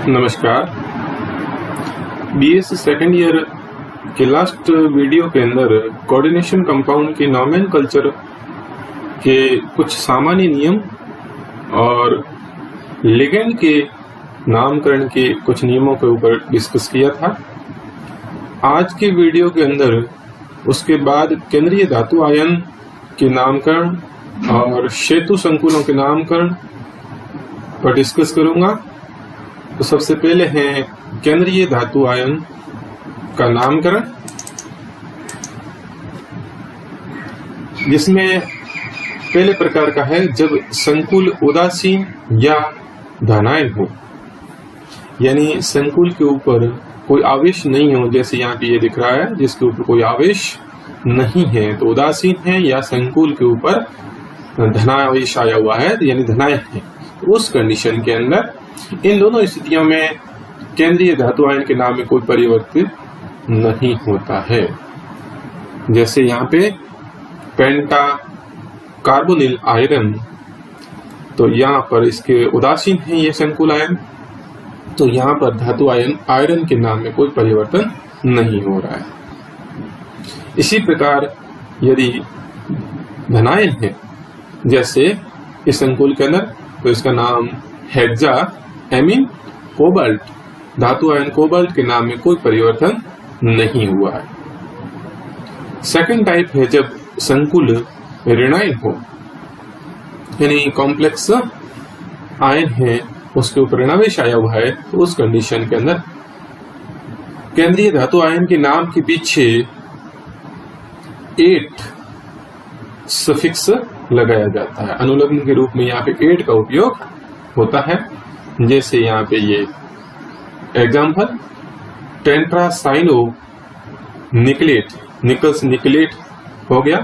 नमस्कार। BSc second year के last video के अंदर कोऑर्डिनेशन कंपाउंड की नॉमेनकल्चर के कुछ सामान्य नियम और लिगेंड के नामकरण के कुछ नियमों के ऊपर डिस्कस किया था। आज के वीडियो के अंदर उसके बाद केंद्रीय धातु आयन के नामकरण और सेतु संकुलों के नामकरण पर डिस्कस करूंगा। तो सबसे पहले है केंद्रीय धातु आयन का नामकरण, जिसमें पहले प्रकार का है जब संकुल उदासीन या धनायन हो, यानी संकुल के ऊपर कोई आवेश नहीं हो। जैसे यहाँ पे ये दिख रहा है जिसके ऊपर कोई आवेश नहीं है तो उदासीन है, या संकुल के ऊपर धनावेश आया हुआ है यानी धनायन है। तो उस कंडीशन के अंदर इन दोनों स्थितियों में केंद्रीय धातु आयन के नाम में कोई परिवर्तित नहीं होता है। जैसे यहाँ पे पेंटा कार्बोनिल आयरन, तो यहाँ पर इसके उदासीन है ये संकुल आयन, तो यहाँ पर धातु आयन आयरन के नाम में कोई परिवर्तन नहीं हो रहा है। इसी प्रकार यदि धनायन है जैसे इस संकुल के अंदर, तो इसका नाम हेक्सा एमीन कोबाल्ट, धातु आयन कोबाल्ट के नाम में कोई परिवर्तन नहीं हुआ है। सेकंड टाइप है जब संकुल ऋणायन हो, यानी कॉम्प्लेक्स आयन है उसके ऊपर ऋणावेश आया हुआ है, तो उस कंडीशन के अंदर केंद्रीय धातु आयन के नाम के पीछे 8 सफिक्स लगाया जाता है। अनुलग्न के रूप में यहाँ पे 8 का उपयोग होता है। जैसे यहाँ पे ये एग्जाम्पल टेंट्रासाइनो निकलेट, निकल्स निकलेट हो गया।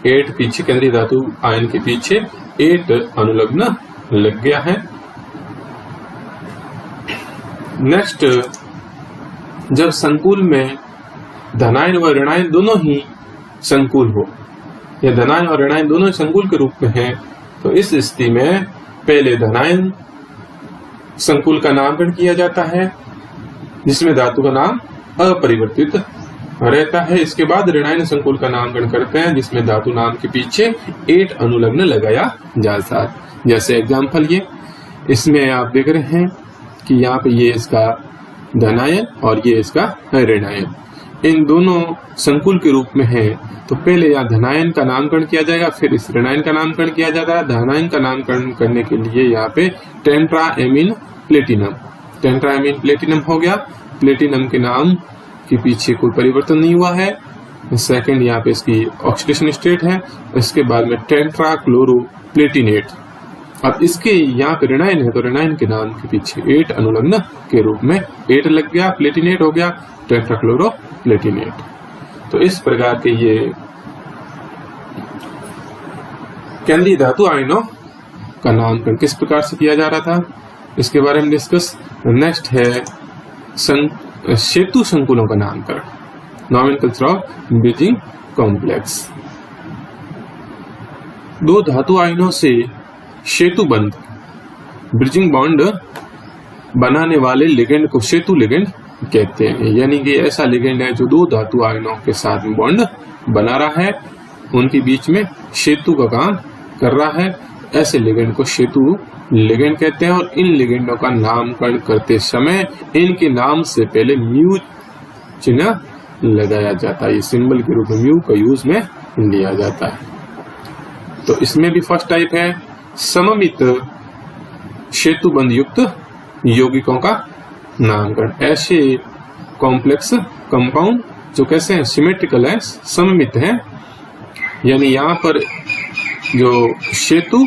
8 पीछे केंद्रीय धातु आयन के पीछे 8 अनुलग्न लग गया है। नेक्स्ट, जब संकुल में धनायन व ऋणायन दोनों ही संकुल हो, या धनायन और ऋणायन दोनों संकुल के रूप में है, तो इस स्थिति में पहले धनायन संकुल का नामकरण किया जाता है जिसमें धातु का नाम अपरिवर्तित रहता है। इसके बाद ऋणायन संकुल का नामकरण करते हैं जिसमें धातु नाम के पीछे 8 अनुलग्न लगाया जाता है। जैसे एग्जाम्पल ये इसमें आप देख रहे हैं कि यहाँ पे ये इसका धनायन और ये इसका ऋणायन, इन दोनों संकुल के रूप में है, तो पहले यहाँ धनायन का नामकरण किया जाएगा, फिर इस ऋणायन का नामकरण किया जाता है। धनायन का नामकरण करने के लिए यहाँ पे टेंट्राएमीन प्लेटिनम, टेंट्राएमीन प्लेटिनम हो गया। प्लेटिनम के नाम के पीछे कोई परिवर्तन नहीं हुआ है। सेकंड, यहाँ पे इसकी ऑक्सीडेशन स्टेट है। इसके बाद में टेंट्राक्लोरो प्लेटिनेट। अब इसके यहाँ पे ऋणायन है तो ऋणायन के नाम के पीछे 8 अनुलग्न के रूप में 8 लग गया, प्लेटिनेट हो गया, टेट्राक्लोरो प्लेटिनेट। तो इस प्रकार के ये केंद्रीय धातु आयनों का नामकरण किस प्रकार से किया जा रहा था, इसके बारे में डिस्कस। नेक्स्ट है सेतु संकुलों का नामकरण, नॉमेनकल्चर ऑफ ब्रिजिंग कॉम्प्लेक्स। दो धातु आयनों से सेतु बंध, ब्रिजिंग बॉन्ड बनाने वाले लिगेंड को सेतु लिगेंड कहते हैं। यानी कि ऐसा लिगेंड है जो दो धातु आयनों के साथ में बॉन्ड बना रहा है, उनके बीच में सेतु का काम कर रहा है, ऐसे लिगेंड को सेतु लिगेंड कहते हैं। और इन लिगेंडों का नामकरण करते समय इनके नाम से पहले म्यू चिन्ह लगाया जाता है। ये सिंबल के रूप में म्यू का यूज में लिया जाता है। तो इसमें भी फर्स्ट टाइप है सममित सेतु बंध युक्त यौगिकों का नामकरण। ऐसे कॉम्प्लेक्स कंपाउंड जो कैसे हैं, सिमेट्रिकल है, सममित है, यानी यहाँ पर जो सेतु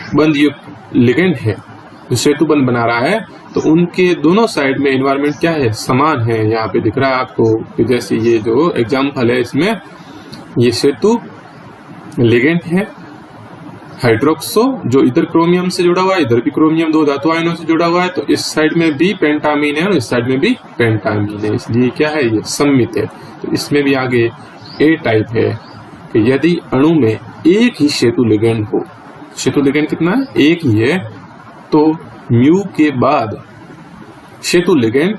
बंध युक्त लिगेंड है, जो सेतु बंध बना रहा है, तो उनके दोनों साइड में एनवायरमेंट क्या है, समान है। यहाँ पे दिख रहा है आपको कि जैसे ये जो एग्जाम्पल है इसमें ये सेतु लिगेंड है हाइड्रोक्सो, जो इधर क्रोमियम से जुड़ा हुआ है, इधर भी क्रोमियम दो धातु आयनों से जुड़ा हुआ है, तो इस साइड में भी पेंटामीन है और इस साइड में भी पेंटामीन है, इसलिए क्या है, ये सममित है। तो इसमें भी आगे ए टाइप है कि यदि अणु में एक ही सेतु लिगेंड हो, सेतु लिगेंड कितना है, एक ही है, तो म्यू के बाद सेतु लिगेंड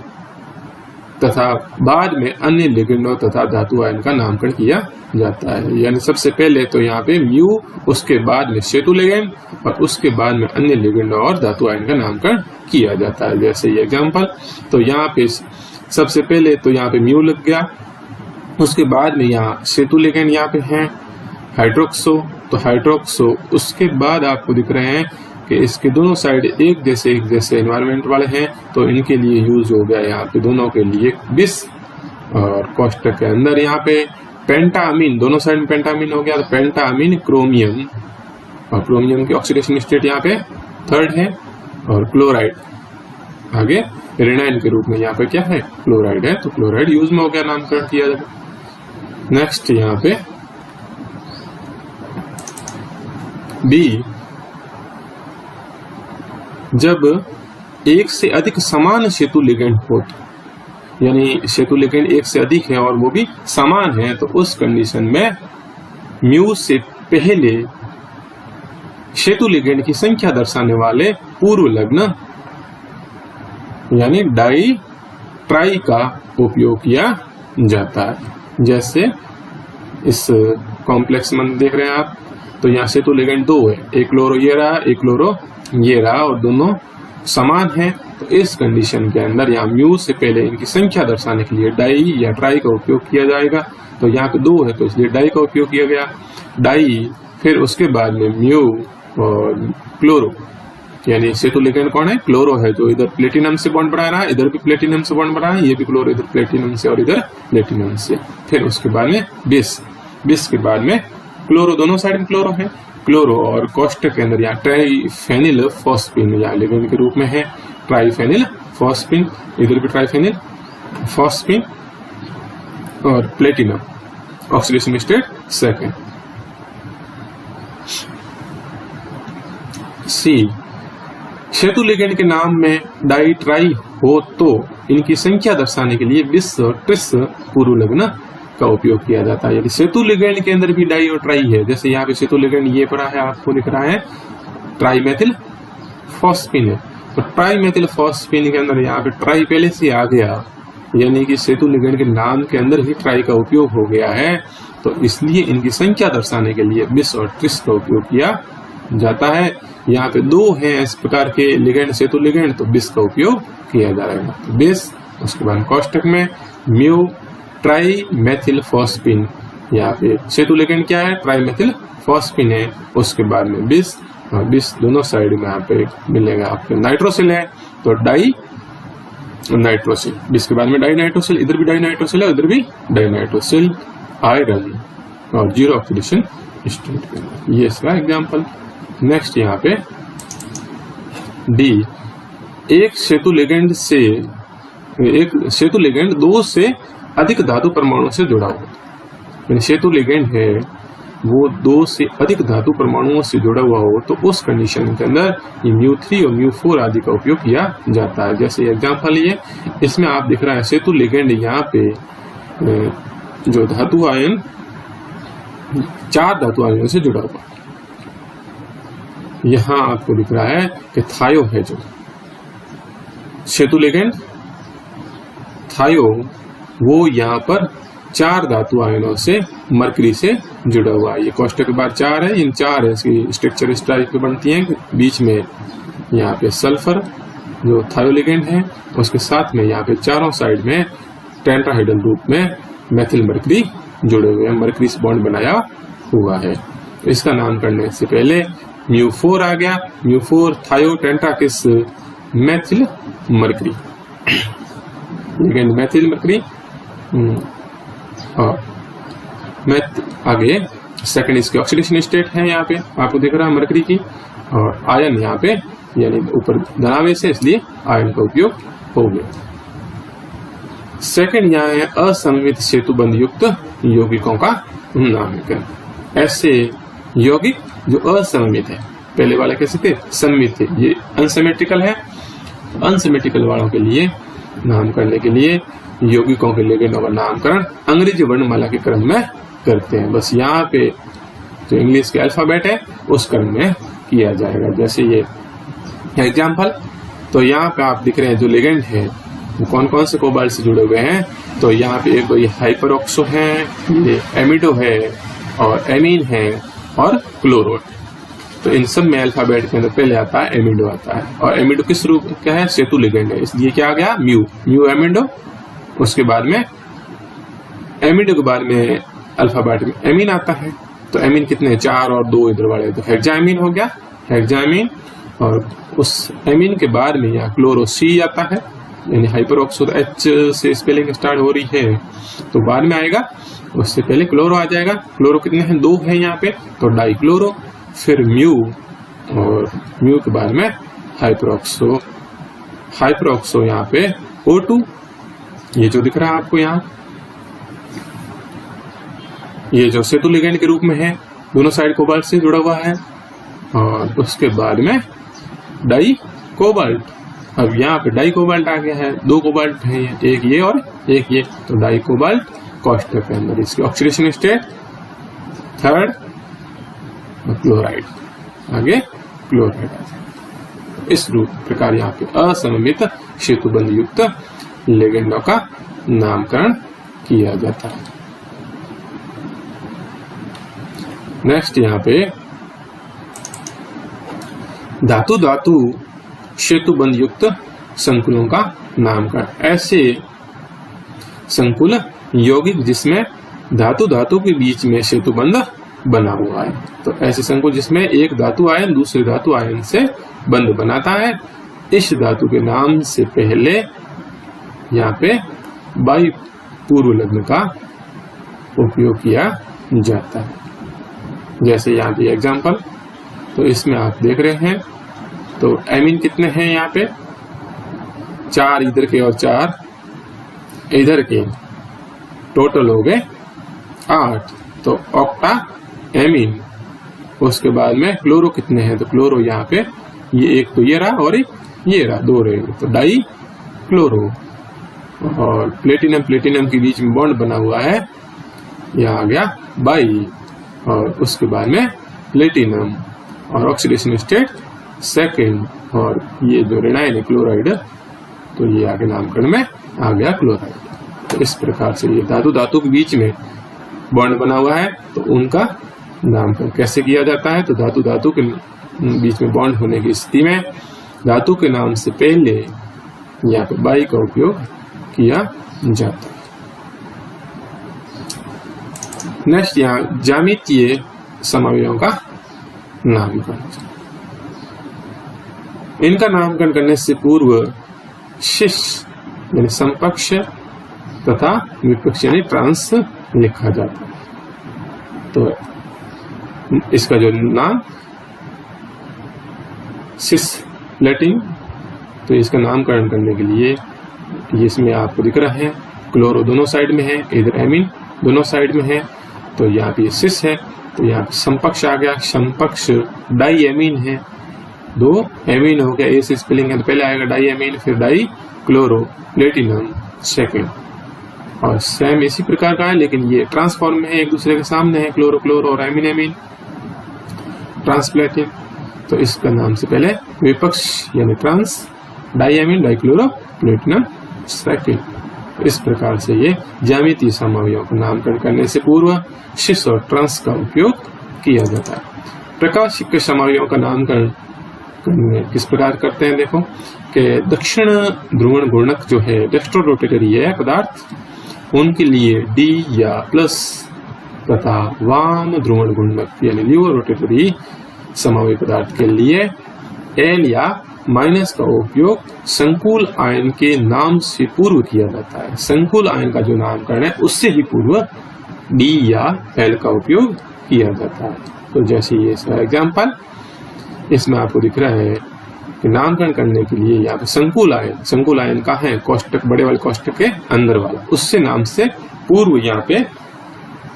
तथा बाद में अन्य लिगेंडों तथा धातु आयन का नामकरण किया जाता है। यानी सबसे पहले तो यहाँ पे म्यू, उसके बाद में सेतु लिगेंड और उसके बाद में अन्य लिगेंडों और धातु आयन का नामकरण किया जाता है। जैसे ये एग्जाम्पल, तो यहाँ पे सबसे पहले तो यहाँ पे म्यू लग गया, उसके बाद में यहाँ सेतु लिगेंड यहाँ पे है हाइड्रोक्सो, तो हाइड्रोक्सो, उसके बाद आपको दिख रहे हैं कि इसके दोनों साइड एक जैसे एनवायरमेंट वाले हैं, तो इनके लिए यूज हो गया यहाँ पे दोनों के लिए बिस। और कोष्टक के अंदर यहाँ पे पेंटामीन, दोनों साइड में पेंटामीन हो गया, तो पेंटामीन क्रोमियम, और क्रोमियम की ऑक्सीडेशन स्टेट यहाँ पे 3rd है, और क्लोराइड आगे रेनाइन के रूप में यहाँ पे क्या है, क्लोराइड है, तो क्लोराइड यूज में हो गया, नामकरण किया जाएगा। नेक्स्ट यहाँ पे बी, जब एक से अधिक समान सेतु लिगेंड हो, यानी सेतु लिगेंड एक से अधिक है और वो भी समान है, तो उस कंडीशन में म्यू से पहले सेतु लिगेंड की संख्या दर्शाने वाले पूर्व लग्न यानी डाई ट्राई का उपयोग किया जाता है। जैसे इस कॉम्प्लेक्स में देख रहे हैं आप, तो यहाँ सेतु लिगेंड 2 है, एक क्लोरो ये रहा, एक क्लोरो ये रहा, और दोनों समान है, तो इस कंडीशन के अंदर यहाँ म्यू से पहले इनकी संख्या दर्शाने के लिए डाई या ट्राई का उपयोग किया जाएगा। तो यहाँ पे 2 है, तो इसलिए डाई का उपयोग किया गया, डाई, फिर उसके बाद में म्यू और क्लोरो, यानी सेतु लिगेंड कौन है, क्लोरो है, जो इधर प्लेटिनम से बॉन्ड बना रहा है, इधर भी प्लेटिनम से बॉन्ड बना है, ये भी क्लोरो इधर प्लेटिनम से और इधर प्लेटिनम से। फिर उसके बाद में बिस के बाद में क्लोरो, दोनों साइड में क्लोरो है, क्लोरो, और कोष्टक के अंदर यहाँ ट्राइफेनिल फॉस्फिन यहाँ लिगेंड के रूप में है, ट्राइफेनिल फॉस्फिन, इधर भी ट्राइफेनिल फॉस्फिन, और प्लेटिनम ऑक्सीडेशन स्टेट 2nd। सी, सेतु लिगेंड के नाम में डाई ट्राई हो तो इनकी संख्या दर्शाने के लिए 20 और 30 पूर्व लग्न का उपयोग किया जाता है। यदि सेतु लिगेंड के अंदर भी डाई और ट्राई है, जैसे यहाँ पे सेतु लिगेंड ये पड़ा है, आपको दिख रहा है ट्राईमेथिल फॉस्फिन है, तो ट्राईमेथिल फॉस्फिन के अंदर यहाँ पे ट्राई पहले से आ गया, यानी कि सेतु लिगेंड के नाम के अंदर ही ट्राई का उपयोग हो गया है, तो इसलिए इनकी संख्या दर्शाने के लिए 20 और 30 का उपयोग किया जाता है। यहाँ पे 2 हैं इस प्रकार के लिगेंड सेतु लिगेंड, तो 20 का उपयोग किया जाएगा, 20। उसके बाद कोष्टक में म्यू ट्राई मेथिल फॉस्फिन, यहाँ पे सेतु लिगेंड क्या है, ट्राई मेथिल फॉस्फिन है, उसके बाद में 20 और 20 दोनों साइड में यहाँ पे मिलेगा आपके नाइट्रोसिल है, तो डाई नाइट्रोसिल, 20 के बाद में डाई नाइट्रोसिल, इधर भी डाई नाइट्रोसिल है, उधर भी डाई नाइट्रोसिल, आयरन और 0 ऑक्सीडेशन स्टेट, ये इसका एग्जाम्पल। नेक्स्ट यहाँ पे डी, एक सेतु लिगेंड 2 से अधिक धातु परमाणु से जुड़ा हुआ, यानी सेतु लिगेंड है वो 2 से अधिक धातु परमाणुओं से जुड़ा हुआ हो, तो उस कंडीशन के अंदर ये μ3 और μ4 आदि का उपयोग किया जाता है। जैसे एग्जाम्पल ये, इसमें आप दिख रहा है सेतु लिगेंड यहाँ पे जो धातु आयन 4 धातु आयनों से जुड़ा हुआ, यहाँ आपको दिख रहा है कि थायो है, जो सेतु लिगेंड थायो वो यहाँ पर 4 धातु आयनों से मरकरी से जुड़ा हुआ है। ये कोष्टक के बाद 4 है, इन 4 है, इसकी स्ट्रक्चर इस टाइप की बनती है, बीच में यहाँ पे सल्फर जो थायो लिगेंड है, उसके साथ में यहाँ पे चारों साइड में टेट्राहाइड्रल रूप में मेथिल मरकरी जुड़े हुए हैं, मरकरी से बॉन्ड बनाया हुआ है। इसका नाम करने से पहले μ4 आ गया, μ4 थायो टेंटा किस methyl mercury, ligand methyl mercury, और आगे 2nd इसके ऑक्सीडेशन स्टेट है, यहाँ पे आपको दिख रहा है मरकरी की, और आयन यहाँ पे यानी ऊपर धनावेश है, इसलिए आयन का उपयोग हो गया। 2nd यहाँ है असममित सेतुबंध युक्त यौगिकों का नामकरण। ऐसे यौगिक जो असममित है, पहले वाले कैसे थे, सममित थे, ये अनसिमेट्रिकल है। अनसिमेट्रिकल वालों के लिए नाम करने के लिए यौगिकों के लिगेंडों का नामकरण अंग्रेजी वर्णमाला के क्रम में करते हैं। बस यहाँ पे जो इंग्लिश के अल्फाबेट है उस क्रम में किया जाएगा। जैसे ये एग्जाम्पल, तो यहाँ पे आप दिख रहे हैं जो लिगेंड है वो कौन कौन से कोबाल्ट से जुड़े हुए हैं। तो यहाँ पे एक तो ये हाइपरऑक्सो है, ये एमिडो है और एमीन है और क्लोरो है। तो इन सब में अल्फाबेट के अंदर पहले आता है एमिडो आता है, और एमिडो किस रूप क्या है, सेतु लिगेंड है, इसलिए क्या आ गया म्यू एमिडो। उसके बाद में एमिडो के बाद में अल्फाबेट में एमीन आता है। तो एमीन कितने, 4 और 2 इधर वाले, तो हेक्सामीन हो गया, हेक्सामीन। और उस एमीन के बाद में यहाँ क्लोरो सी आता है, यानी हाइपरऑक्सो एच से स्पेलिंग स्टार्ट हो रही है तो बाद में आएगा, उससे पहले क्लोरो आ जाएगा। क्लोरो कितने हैं, 2 है यहाँ पे, तो डाई क्लोरो, फिर म्यू, और म्यू के बाद में हाइपरऑक्सो, हाइपरऑक्सो यहाँ पे O2, ये जो दिख रहा है आपको यहाँ, ये जो सेतु लिगेंड के रूप में है, दोनों साइड कोबाल्ट से जुड़ा हुआ है। और उसके बाद में डाई कोबाल्ट, अब यहाँ पे डाई कोबाल्ट आ गया है, 2 कोबाल्ट है, एक ये और एक ये, तो डाई कोबाल्ट कोष्ठक के अंदर इसकी ऑक्सीडेशन स्टेट 3rd क्लोराइड, आगे क्लोराइड आ जाए। इस रूप प्रकार यहाँ पे असममित सेतुबंध युक्त लिगेंडों का नामकरण किया जाता है। नेक्स्ट यहाँ पे धातु धातु सेतुबंध युक्त संकुलों का नामकरण, ऐसे संकुल यौगिक जिसमें धातु धातु के बीच में सेतुबंध बना हुआ है। तो ऐसे संकुल जिसमें एक धातु आयन दूसरे धातु आयन से बंध बनाता है, इस धातु के नाम से पहले यहाँ पे बाई पूर्व लग्न का उपयोग किया जाता है। जैसे यहाँ पे एग्जाम्पल, तो इसमें आप देख रहे हैं, तो एमीन कितने हैं यहाँ पे, 4 इधर के और 4 इधर के, टोटल हो गए 8, तो ऑक्टा एमीन। उसके बाद में क्लोरो कितने हैं, तो क्लोरो यहाँ पे ये एक तो ये रहा और एक ये रहा, 2 रहे, तो डाई क्लोरो। और प्लेटिनम प्लेटिनम के बीच में बॉन्ड बना हुआ है, यहाँ आ गया बाई, और उसके बाद में प्लेटिनम और ऑक्सीडेशन स्टेट 2nd, और ये जो ऋणायन है क्लोराइड, तो ये आगे नामकरण में आ गया क्लोराइड। तो इस प्रकार से ये धातु धातु के बीच में बॉन्ड बना हुआ है, तो उनका नामकरण कैसे किया जाता है, तो धातु धातु के बीच में बॉन्ड होने की स्थिति में धातु के नाम से पहले यहाँ पे बाई का उपयोग किया जाता है। नेक्स्ट यहाँ ज्यामितीय समअवयवों का नामकरण, इनका नामकरण करने से पूर्व शिष्ट यानी समपक्ष तथा विपक्ष यानी ट्रांस लिखा जाता है। तो इसका जो नाम सिस लेटिंग, तो इसका नामकरण करने के लिए इसमें आपको दिख रहा है क्लोरो दोनों साइड में है, इधर एमीन दोनों साइड में है, तो यहाँ पे सिस है, तो यहाँ पे समपक्ष आ गया, समपक्ष डाई एमीन है, 2 एमीन हो गया, ए से स्पेलिंग है तो पहले आएगा डाई एमीन, फिर डाई क्लोरो प्लेटिनम 2nd, और सेम इसी प्रकार का है, लेकिन ये ट्रांसफॉर्म में है, एक दूसरे के सामने है, क्लोरो क्लोरो और एमीन एमीन ट्रांसप्लेटिंग। तो इसका नाम से पहले विपक्ष यानी trans, di amine di chloro platinum 2nd। इस प्रकार से ये ज्यामितीय समअवयवों का नामकरण करने से पूर्व शिस और ट्रांस का उपयोग किया जाता है। प्रकाश के समअवयवों का नामकरण किस प्रकार करते हैं, देखो कि दक्षिण ध्रुवण गुणक जो है डेक्स्ट्रो रोटेटरी है पदार्थ, उनके लिए डी या प्लस तथा वाम ध्रुवण गुणक यानी ल्यूवर रोटेटरी समअवयवी पदार्थ के लिए एल या माइनस का उपयोग संकुल आयन के नाम से पूर्व किया जाता है। संकुल आयन का जो नामकरण है उससे भी पूर्व डी या एल का उपयोग किया जाता है। तो जैसे ये इसका एग्जाम्पल इसमें आपको दिख रहा है कि नामकरण करने के लिए यहाँ पे संकुल आयन का है कोष्टक, बड़े वाले कोष्टक के अंदर वाला, उससे नाम से पूर्व यहाँ पे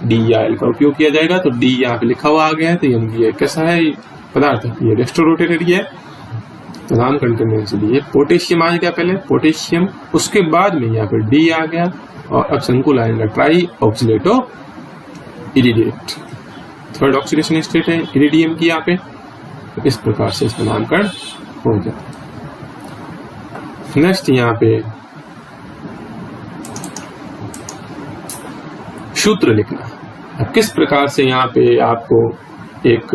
डी या एल का उपयोग किया जाएगा। तो डी यहाँ पे लिखा हुआ आ गया है, तो ये कैसा है पदार्थ, ये डेक्स्ट्रो रोटेटरी है। तो नामकरण करने के लिए पोटेशियम आ गया पहले, पोटेशियम, उसके बाद में यहाँ पे डी आ गया, और अब संकुल आयन का ट्राई ऑक्सीडेटो इरिडिएट, 3rd ऑक्सीडेशन स्टेट है इरिडियम की यहाँ पे। तो इस प्रकार से इसका नामकरण हो जाता है। नेक्स्ट यहाँ पे सूत्र लिखना। अब किस प्रकार से यहाँ पे आपको एक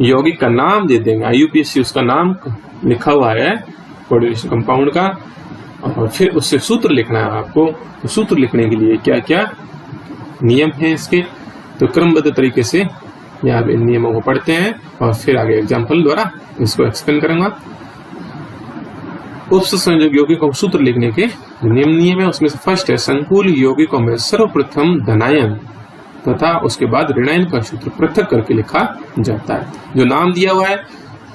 यौगिक का नाम दे देंगे, IUPAC उसका नाम लिखा हुआ है कोऑर्डिनेशन कंपाउंड का, और फिर उससे सूत्र लिखना है आपको। तो सूत्र लिखने के लिए क्या क्या नियम है इसके, तो क्रमबद्ध तरीके से यहाँ पे इन नियमों को पढ़ते हैं और फिर आगे एग्जाम्पल द्वारा इसको एक्सप्लेन करूंगा। उपसंयोजक यौगिकों को सूत्र लिखने के नियम है, उसमें से फर्स्ट है संकुल यौगिकों में सर्वप्रथम धनायन तथा उसके बाद ऋणायन का सूत्र पृथक करके लिखा जाता है। जो नाम दिया हुआ है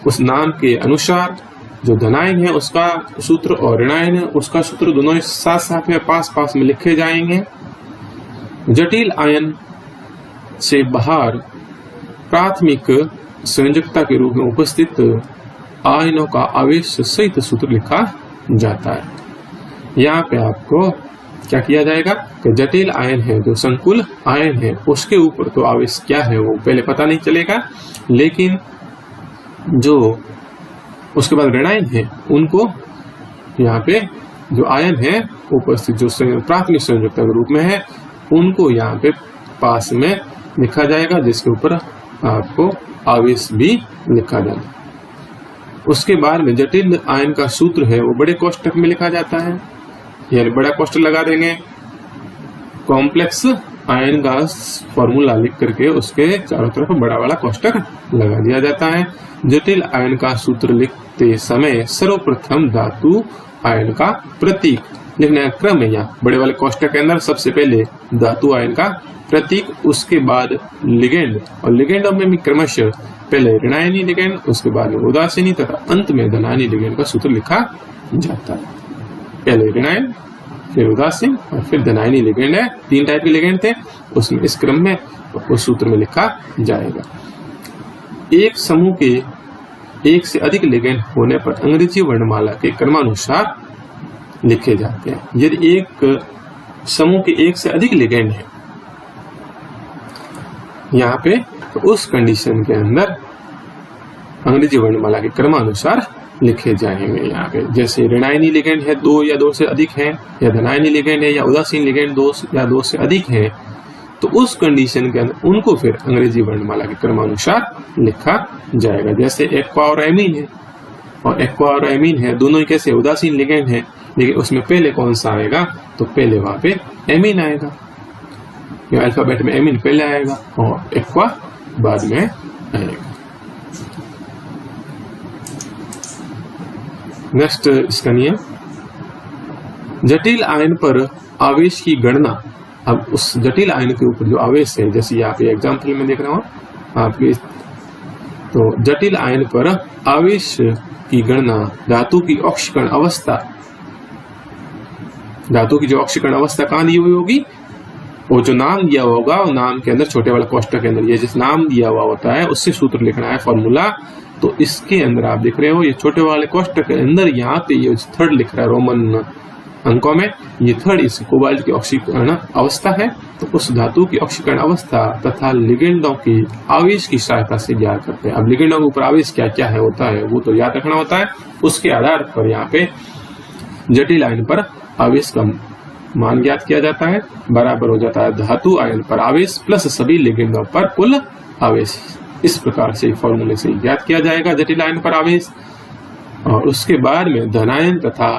उस नाम के अनुसार जो धनायन है उसका सूत्र और ऋणायन है उसका सूत्र दोनों साथ साथ में पास पास में लिखे जाएंगे। जटिल आयन से बाहर प्राथमिक संयोजकता के रूप में उपस्थित आयनों का आवेश सहित सूत्र लिखा जाता है। यहाँ पे आपको क्या किया जाएगा कि जटिल आयन है, जो संकुल आयन है, उसके ऊपर तो आवेश क्या है वो पहले पता नहीं चलेगा, लेकिन जो उसके बाद ऋणायन है उनको यहाँ पे जो आयन है उपस्थित जो प्राथमिक संयोजकता के रूप में है उनको यहाँ पे पास में लिखा जाएगा, जिसके ऊपर आपको आवेश भी लिखा जाएगा। उसके बाद में जटिल आयन का सूत्र है वो बड़े कोष्टक में लिखा जाता है, यानी बड़ा कोष्टक लगा देंगे। कॉम्प्लेक्स आयन का फॉर्मूला लिख करके उसके चारों तरफ बड़ा वाला कोष्टक लगा दिया जाता है। जटिल आयन का सूत्र लिखते समय सर्वप्रथम धातु आयन का प्रतीक लिखने का क्रम है। यहाँ बड़े वाले कोष्टक के अंदर सबसे पहले धातु आयन का प्रतीक, उसके बाद लिगेंड, और लिगेंडों में भी क्रमशः पहले ऋणायनी लिगेंड, उसके बाद में उदासीनी तथा अंत में धनायनी लिगेंड का सूत्र लिखा जाता है। पहले ऋणायन, फिर उदासीन और फिर धनायनी लिगेंड है। 3 टाइप के लिगेंड थे, उसमें इस क्रम में उस सूत्र में लिखा जाएगा। एक समूह के एक से अधिक लिगेंड होने पर अंग्रेजी वर्णमाला के क्रमानुसार लिखे जाते हैं। यदि एक समूह के एक से अधिक लिगेंड है यहाँ पे, तो उस कंडीशन के अंदर अंग्रेजी वर्णमाला के क्रमानुसार लिखे जाएंगे। यहाँ पे जैसे ऋणायनी लिगेंड है 2 या 2 से अधिक है, या धनायनी लिगेंड है या उदासीन लिगेंड 2 या 2 से अधिक है, तो उस कंडीशन के अंदर उनको फिर अंग्रेजी वर्णमाला के क्रमानुसार लिखा जाएगा। जैसे एक्वा और एमीन है, और एक्वा और एमीन है दोनों ही कैसे उदासीन लिगेंड है, लेकिन उसमें पहले कौन सा आएगा, तो पहले वहां पे एमीन आएगा, या अल्फाबेट में एमीन पहले आएगा और एक्वा बाद में आएगा। नेक्स्ट इसका नियम, जटिल आयन पर आवेश की गणना। अब उस जटिल आयन के ऊपर जो आवेश है, जैसे यहाँ पे एग्जाम्पल में देख रहा हूँ आपके, तो जटिल आयन पर आवेश की गणना धातु की ऑक्सीकरण अवस्था, धातु की जो ऑक्सीकरण अवस्था कहाँ दी हुई होगी, वो जो नाम दिया हुआ होगा, और नाम के अंदर छोटे वाले कोष्टक के अंदर ये जिस नाम दिया हुआ होता है उससे सूत्र लिखना है फॉर्मूला। तो इसके अंदर आप देख रहे हो ये छोटे वाले कोष्टक के अंदर यहाँ पे ये थर्ड लिख रहा है रोमन अंकों में, ये थर्ड इस कोबाल्ट की ऑक्सीकरण अवस्था है। तो उस धातु की ऑक्सीकरण अवस्था तथा लिगेंडों की आवेश की सहायता से ज्ञात करते हैं। अब लिगेंडों के ऊपर आवेश क्या क्या है होता है वो तो याद रखना होता है, उसके आधार पर यहाँ पे जटिल आयन पर आवेश का मान ज्ञात किया जाता है, बराबर हो जाता है धातु आयन पर आवेश प्लस सभी लिगेंडों पर कुल आवेश। इस प्रकार से फॉर्मूले से ज्ञात किया जाएगा जटिल आयन पर आवेश। और उसके बाद में धनायन तथा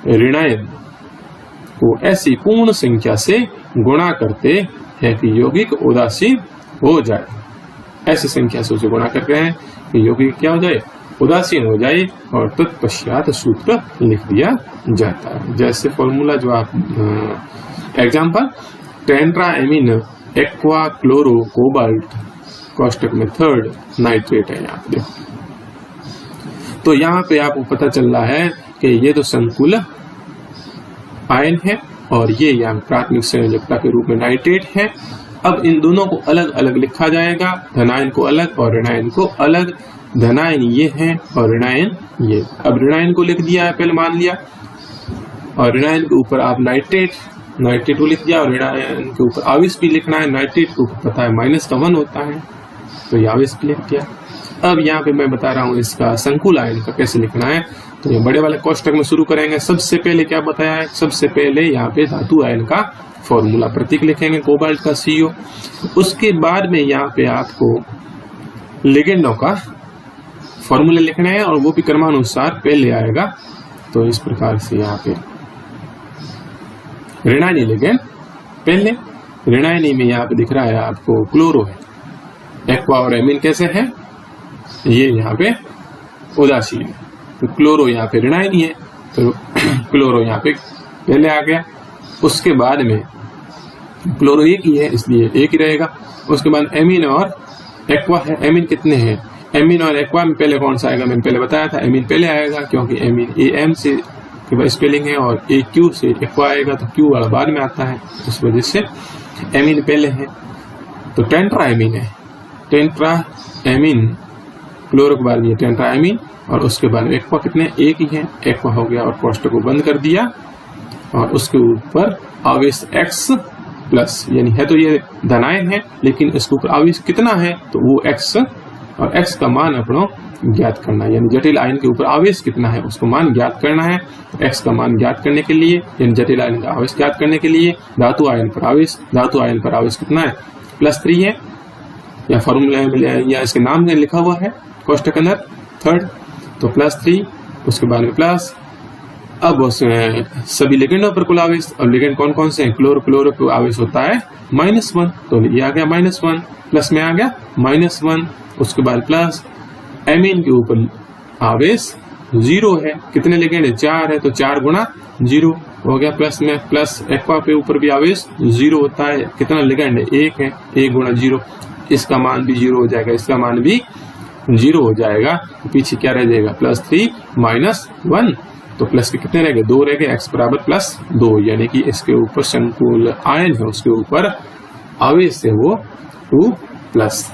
ऋणायन को ऐसी पूर्ण संख्या से गुणा करते हैं कि यौगिक उदासीन हो जाए। ऐसी संख्या से उसे गुणा करते हैं कि यौगिक क्या हो जाए, उदासीन हो जाए, और तत्पश्चात सूत्र लिख दिया जाता है। जैसे फॉर्मूला जो आप एग्जाम्पल, टेंट्राएमीन एक्वा क्लोरो कोबाल्ट कोष्टक में थर्ड नाइट्रेट है यहाँ पे। तो यहाँ पे आपको पता चल रहा है कि ये तो संकुल आयन है और ये यहाँ प्राथमिक संयोजकता के रूप में नाइट्रेट है। अब इन दोनों को अलग अलग लिखा जाएगा, धनायन को अलग और ऋणायन को अलग। धनायन ये है और ऋणायन ये। अब ऋणायन को लिख दिया है पहले मान लिया, और ऋणायन के ऊपर आप नाइट्रेट को लिख दिया, और ऋणायन के ऊपर आवेश भी लिखना है। नाइट्रेट को पता है -1 होता है, तो ये आवेश भी लिख दिया। अब यहाँ पे मैं बता रहा हूँ इसका संकुल आयन का कैसे लिखना है। तो ये बड़े वाले कोष्टक में शुरू करेंगे। सबसे पहले क्या बताया है, सबसे पहले यहाँ पे धातु आयन का फॉर्मूला प्रतीक लिखेंगे, कोबाल्ट का CO। उसके बाद में यहाँ पे आपको लिगेंडों का फॉर्मूला लिखना है और वो भी क्रमानुसार पहले आएगा। तो इस प्रकार से यहाँ पे ऋणायनी लिगेंड पहले, ऋणायनी में यहाँ पे दिख रहा है आपको क्लोरो है, एक्वा और एमीन कैसे है, ये यहाँ पे उदासीन है। तो क्लोरो यहाँ पे ऋणायनी है, तो क्लोरो यहाँ पे पहले आ गया। उसके बाद में क्लोरो एक ही है इसलिए एक ही रहेगा। उसके बाद एमीन और एक्वा है। एमीन कितने हैं, एमीन और एक्वा में पहले कौन सा आएगा, मैंने पहले बताया था एमीन पहले आएगा, क्योंकि एमीन AM से स्पेलिंग है और AQ से एक्वा आएगा, तो Q वाला बाद में आता है, उस वजह से एमीन पहले है। तो टेंट्रा एमीन है, टेंट्रा एमीन क्लोरो के बाद में टेंट्रा एमीन और उसके बाद एक्वा कितने, एक ही है, एक्वा हो गया और कोष्टक को बंद कर दिया। और उसके ऊपर आवेश X प्लस, यानी है तो ये धनायन है लेकिन इसके ऊपर आवेश कितना है, तो वो X, और X का मान अपना ज्ञात करना है, यानी जटिल आयन के ऊपर आवेश कितना है उसको मान ज्ञात करना है। X का मान ज्ञात करने के लिए, यानी जटिल आयन का आवेश ज्ञात करने के लिए धातु आयन पर आवेश कितना है, +3 है, या फॉर्मूला या इसके नाम में लिखा हुआ है कोष्टक के अंदर थर्ड, तो +3, उसके बाद में प्लस। अब उसमें सभी लिगेंडों पर कुल आवेश, और लिगेंड कौन कौन से हैं, क्लोरो को आवेश होता है -1, तो ये आ गया -1, प्लस में आ गया -1। उसके बाद प्लस एमीन के ऊपर आवेश 0 है, कितने लिगेंड है, 4 है, तो 4 गुणा 0 हो गया, प्लस में प्लस एक्वा पे ऊपर भी आवेश 0 होता है, कितना लिगेंड है, 1 है, 1 गुणा 0, इसका मान भी 0 हो जाएगा, इसका मान भी 0 हो जाएगा। तो पीछे क्या रह जाएगा, +3 -1, तो प्लस के कितने रह गए, 2 रह गए, X बराबर +2, यानी कि इसके ऊपर संकुल आयन है, उसके ऊपर आवेश है वो 2+।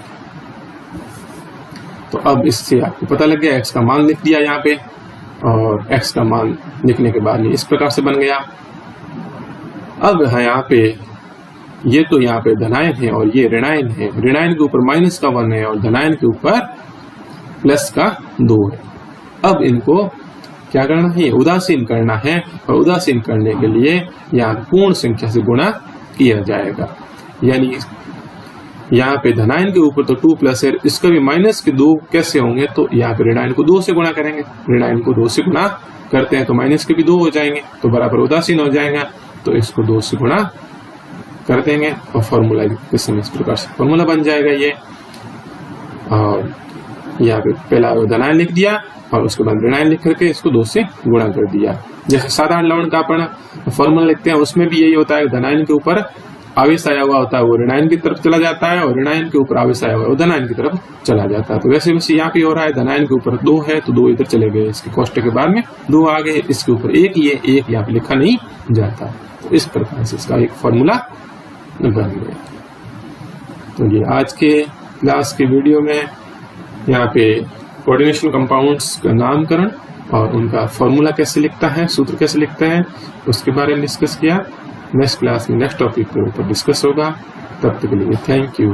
तो अब इससे आपको पता लग गया, X का मान लिख दिया यहाँ पे, और X का मान लिखने के बाद इस प्रकार से बन गया। अब यहाँ पे ये तो यहाँ पे धनायन है और ये ऋणायन है, ऋणायन के ऊपर -1 है और धनायन के ऊपर +2 है। अब इनको क्या करना है, उदासीन करना है, और उदासीन करने के लिए यहाँ पूर्ण संख्या से गुणा किया जाएगा। यानी यहाँ पे धनायन के ऊपर तो 2+ है, इसका भी -2 कैसे होंगे, तो यहाँ पे ऋणायन को 2 से गुणा करेंगे, ऋणायन को 2 से गुणा करते हैं तो माइनस के भी 2 हो जाएंगे, तो बराबर उदासीन हो जाएगा, तो इसको 2 से गुणा कर देंगे और फॉर्मूला इस प्रकार से फॉर्मूला बन जाएगा ये। और यहाँ पे पहला धनायन लिख दिया और उसके बाद ऋणायन लिख करके इसको 2 से गुणा कर दिया। जैसे साधारण लवण का अपन फॉर्मूला लिखते हैं उसमें भी यही होता है, धनायन के ऊपर आवेश आया हुआ होता है वो ऋणायन की तरफ चला जाता है और ऋणायन के ऊपर आवेश आया हुआ है वो धनायन की तरफ चला जाता है। तो वैसे वैसे यहाँ पे हो रहा है, धनायन के ऊपर 2 है तो 2 इधर चले गए, इसके कोष्टक के बाद में 2 आ गए, इसके ऊपर 1 ही है, 1 यहाँ पे लिखा नहीं जाता। तो इस प्रकार से इसका एक फॉर्मूला बन गया। तो ये आज के क्लास के वीडियो में यहाँ पे कोऑर्डिनेशन कंपाउंड्स का नामकरण और उनका फॉर्मूला कैसे लिखता है, सूत्र कैसे लिखता है, उसके बारे में डिस्कस किया। नेक्स्ट क्लास में नेक्स्ट टॉपिक के ऊपर डिस्कस होगा। तब तक के लिए थैंक यू।